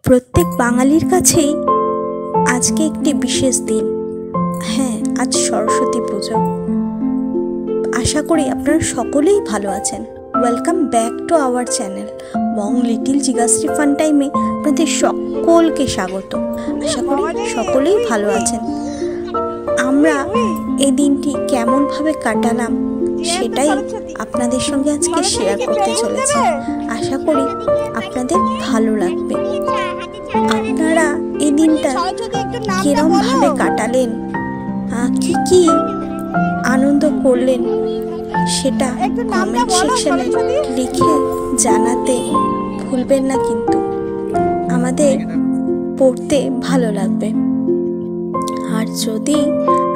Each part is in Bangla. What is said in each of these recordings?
প্রত্যেক বাঙালির কাছেই আজকে একটি বিশেষ দিন। হ্যাঁ, আজ সরস্বতী পুজো। আশা করি আপনারা সকলেই ভালো আছেন। Welcome back to our channel মং লিটিল জিগাশ্রী ফান টাইমে আপনাদের সকলকে স্বাগত। আশা করি সকলেই ভালো আছেন। আমরা এই দিনটি কেমনভাবে কাটালাম সেটাই আপনাদের সঙ্গে আজকে শেয়ার করতে চলেছি। আশা করি আপনাদের ভালো লাগবে। আপনারা এই দিনটা কিরমভাবে কাটালেন, কি কি আনন্দ করলেন সেটা কমেন্ট সেকশনে লিখে জানাতে ভুলবেন না, কিন্তু আমাদের পড়তে ভালো লাগবে। আর যদি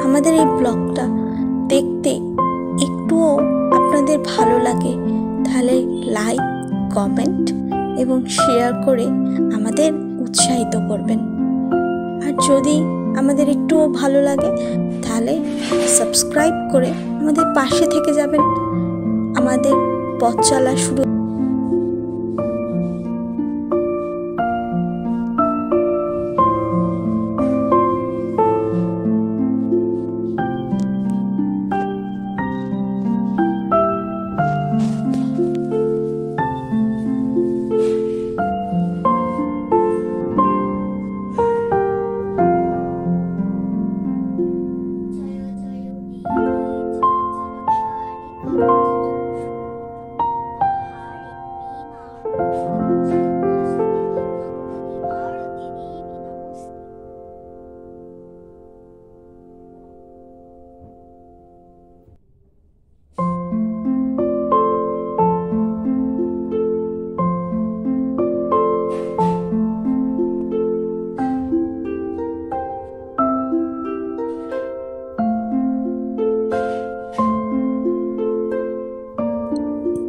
আমাদের এই ব্লগটা দেখতে একটুও আপনাদের ভালো লাগে তাহলে লাইক, কমেন্ট এবং শেয়ার করে আমাদের উৎসাহিত করবেন। আর যদি আমাদের একটুও ভালো লাগে তাহলে সাবস্ক্রাইব করে আমাদের পাশে থেকে যাবেন। আমাদের পথ চলা শুরু।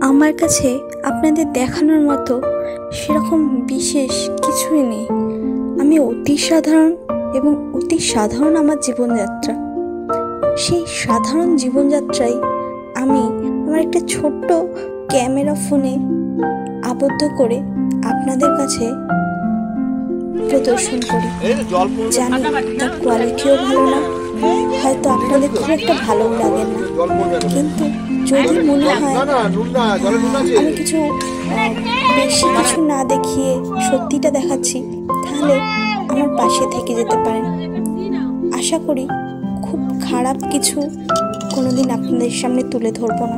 আমার কাছে আপনাদের দেখানোর মতো সেরকম বিশেষ কিছুই নেই। আমি অতি সাধারণ এবং অতি সাধারণ আমার জীবনযাত্রা। সেই সাধারণ জীবনযাত্রায় আমি আমার একটা ছোট্ট ক্যামেরা ফোনে আবদ্ধ করে আপনাদের কাছে প্রদর্শন করি। জানি তার কোয়ালিটিও ভালো না, হয়তো আপনাদের খুব একটা ভালোও লাগে না, কিন্তু যদি মনে হয় আমি কিছু বেশি কিছু না দেখিয়ে সত্যিটা দেখাচ্ছি তাহলে আমার পাশে থেকে যেতে পারেন। আশা করি খুব খারাপ কিছু কোনোদিন আপনাদের সামনে তুলে ধরবো না।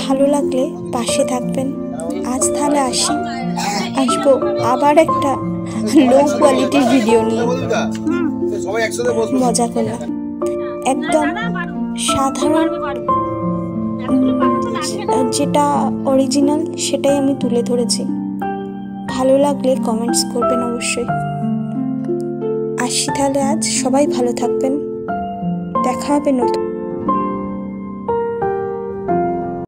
ভালো লাগলে পাশে থাকবেন। আজ তাহলে আসবো আবার একটা লো কোয়ালিটির ভিডিও নিয়ে। মজা করলাম। একদম সাধারণ যেটা অরিজিনাল সেটাই আমি তুলে ধরেছি। ভালো লাগলে কমেন্টস করবেন অবশ্যই। আসি তাহলে আজ, সবাই ভালো থাকবেন। দেখা হবে নতুন